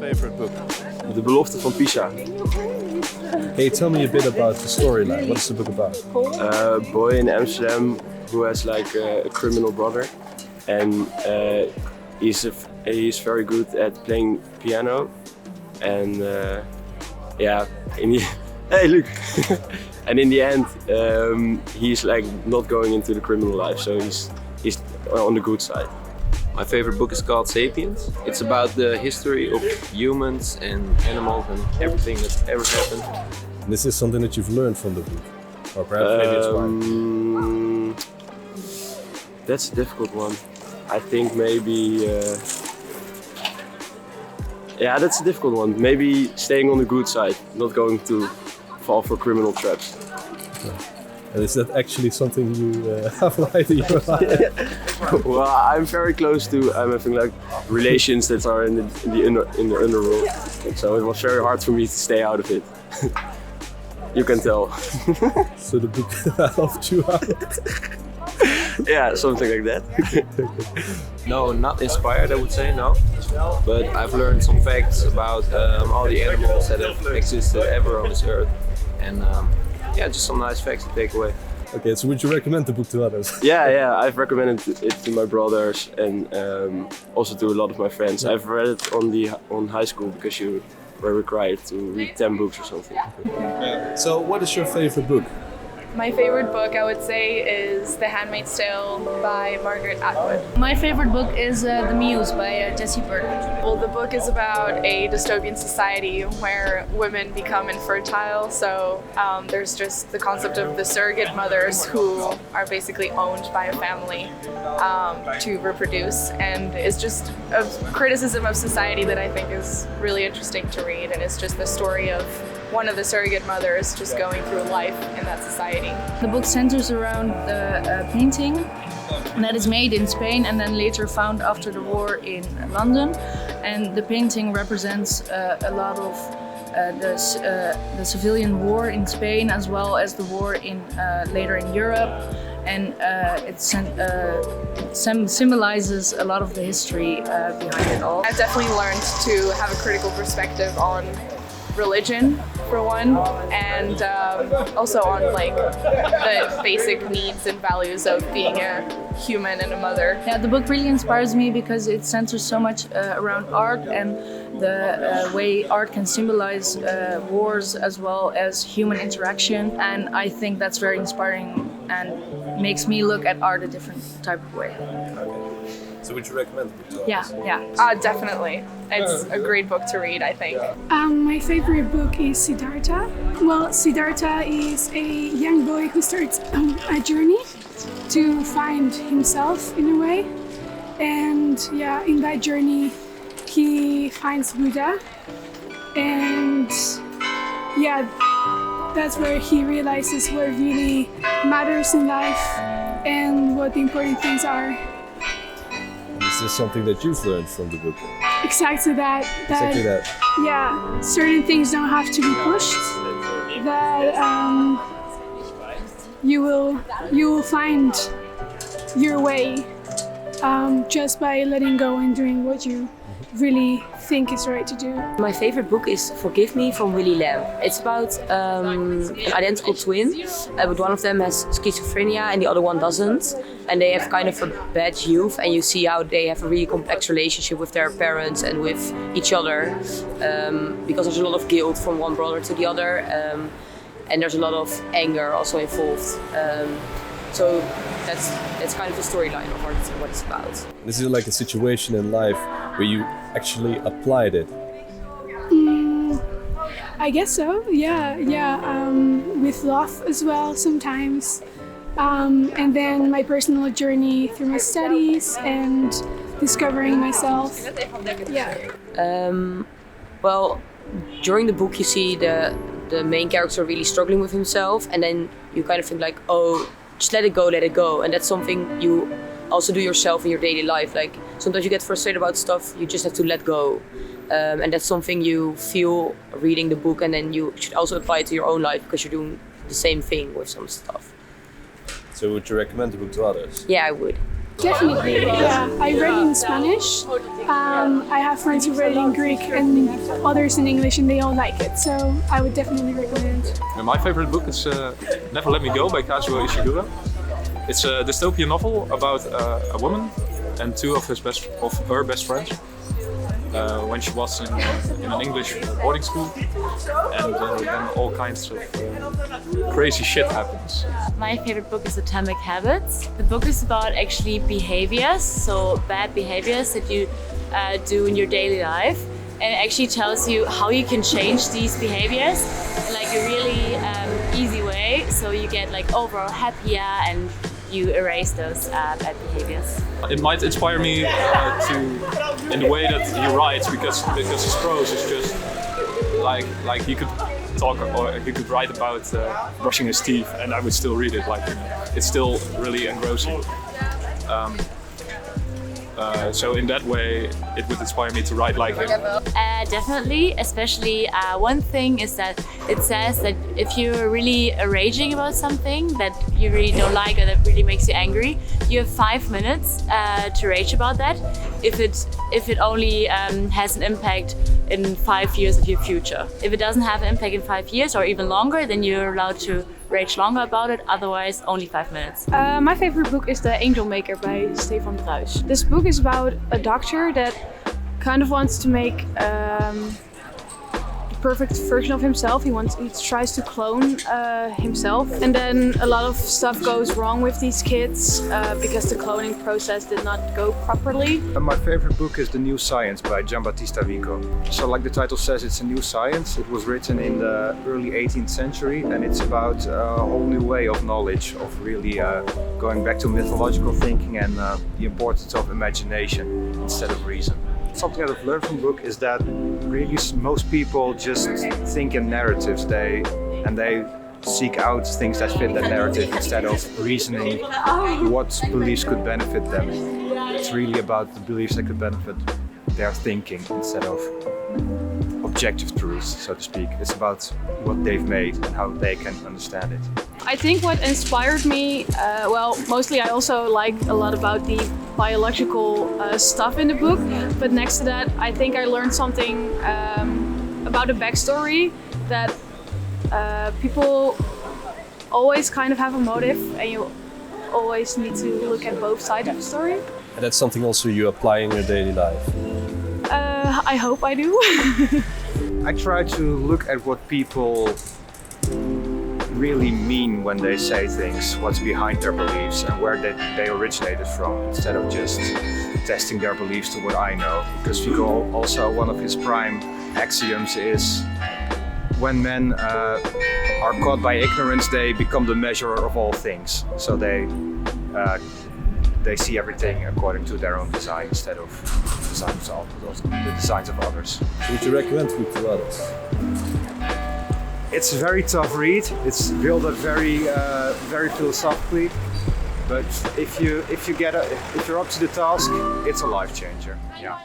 favorite book? De belofte van Pisa. Can you tell me a bit about the storyline? What is the book about? A boy in Amsterdam who has like a criminal brother, and he's very good at playing piano, and hey look, and in the end he's like not going into the criminal life, so he's on the good side. My favorite book is called Sapiens. It's about the history of humans and animals and everything that's ever happened. And is this something that you've learned from the book? Or perhaps maybe it's fine. That's a difficult one. I think maybe... that's a difficult one. Maybe staying on the good side, not going to fall for criminal traps. Okay. And is that actually something you apply to your life? Well, I'm very close to having like relations that are in the underworld, so it was very hard for me to stay out of it. You can tell. So the book helped you out? Yeah, something like that. No, not inspired, I would say, no. But I've learned some facts about all the animals that have existed ever on this earth, and just some nice facts to take away. Okay, so would you recommend the book to others? Yeah, I've recommended it to my brothers and also to a lot of my friends. I've read it on high school because you were required to read 10 books or something. So what is your favorite book? My favorite book, I would say, is The Handmaid's Tale by Margaret Atwood. My favorite book is The Muse by Jessie Burke. Well, the book is about a dystopian society where women become infertile, so there's just the concept of the surrogate mothers who are basically owned by a family to reproduce, and it's just a criticism of society that I think is really interesting to read, and it's just the story of one of the surrogate mothers just going through life in that society. The book centers around the painting that is made in Spain and then later found after the war in London. And the painting represents a lot of the civilian war in Spain, as well as the war later in Europe. And it symbolizes a lot of the history behind it all. I've definitely learned to have a critical perspective on religion, for one, and also on like the basic needs and values of being a human and a mother. Yeah, the book really inspires me because it centers so much around art and the way art can symbolize wars as well as human interaction, and I think that's very inspiring and makes me look at art a different type of way. So would you recommend the book to others? Yeah, definitely. It's a great book to read, I think. My favorite book is Siddhartha. Well, Siddhartha is a young boy who starts a journey to find himself in a way. And in that journey, he finds Buddha. And that's where he realizes what really matters in life and what the important things are. Is this something that you've learned from the book? Exactly that. Exactly that. Yeah, certain things don't have to be pushed. That you will find your way just by letting go and doing what you really think is right to do. My favorite book is Vergeef from Willy Lamb. It's about an identical twin, but one of them has schizophrenia and the other one doesn't. And they have kind of a bad youth, and you see how they have a really complex relationship with their parents and with each other, because there's a lot of guilt from one brother to the other, and there's a lot of anger also involved. So that's kind of the storyline of what it's about. This is like a situation in life where you actually applied it. I guess so, yeah. With love as well sometimes. And then my personal journey through my studies and discovering myself. Well, during the book you see the main character really struggling with himself, and then you kind of think like, oh, just let it go. And that's something you also do yourself in your daily life. Like sometimes you get frustrated about stuff, you just have to let go. And that's something you feel reading the book, and then you should also apply it to your own life because you're doing the same thing with some stuff. So would you recommend the book to others? Yeah, I would. Definitely, yeah. I read it in Spanish. I have friends who read it in Greek and others in English, and they all like it. So I would definitely recommend. My favorite book is Never Let Me Go by Kazuo Ishiguro. It's a dystopian novel about a woman and two of her best friends when she was in an English boarding school, and then all kinds of crazy shit happens. My favorite book is Atomic Habits. The book is about actually behaviors, so bad behaviors that you do in your daily life, and it actually tells you how you can change these behaviors in like a really easy way, so you get like overall happier and you erase those bad behaviors. It might inspire me in the way that he writes, because his prose is just like he could talk or he could write about brushing his teeth, and I would still read it. Like, it's still really engrossing. So in that way, it would inspire me to write like him. Definitely, especially one thing is that it says that if you're really raging about something that you really don't like or that really makes you angry, you have 5 minutes to rage about that. If it only has an impact in 5 years of your future. If it doesn't have an impact in 5 years or even longer, then you're allowed to rage longer about it, otherwise only 5 minutes. My favorite book is The Angel Maker by Stefan Druijs. This book is about a doctor that kind of wants to make the perfect version of himself. He tries to clone himself, and then a lot of stuff goes wrong with these kids because the cloning process did not go properly. My favorite book is The New Science by Giambattista Vico. So like the title says, it's a new science. It was written in the early 18th century, and it's about a whole new way of knowledge, of really going back to mythological thinking and the importance of imagination instead of reason. Something that I've learned from the book is that really most people just think in narratives. They seek out things that fit that narrative instead of reasoning what beliefs could benefit them. It's really about the beliefs that could benefit their thinking instead of objective truths, so to speak. It's about what they've made and how they can understand it. I think what inspired me, mostly I also like a lot about the biological stuff in the book, but next to that I think I learned something about the backstory, that people always kind of have a motive and you always need to look at both sides of the story. And that's something also you apply in your daily life? I hope I do. I try to look at what people really mean when they say things, what's behind their beliefs and where they originated from, instead of just testing their beliefs to what I know. Because Vico, also one of his prime axioms is when men are caught by ignorance, they become the measurer of all things. So they see everything according to their own design instead of the designs of others. Would you recommend the book to others? It's a very tough read. It's built up very philosophically, but if you're up to the task, it's a life changer. Yeah.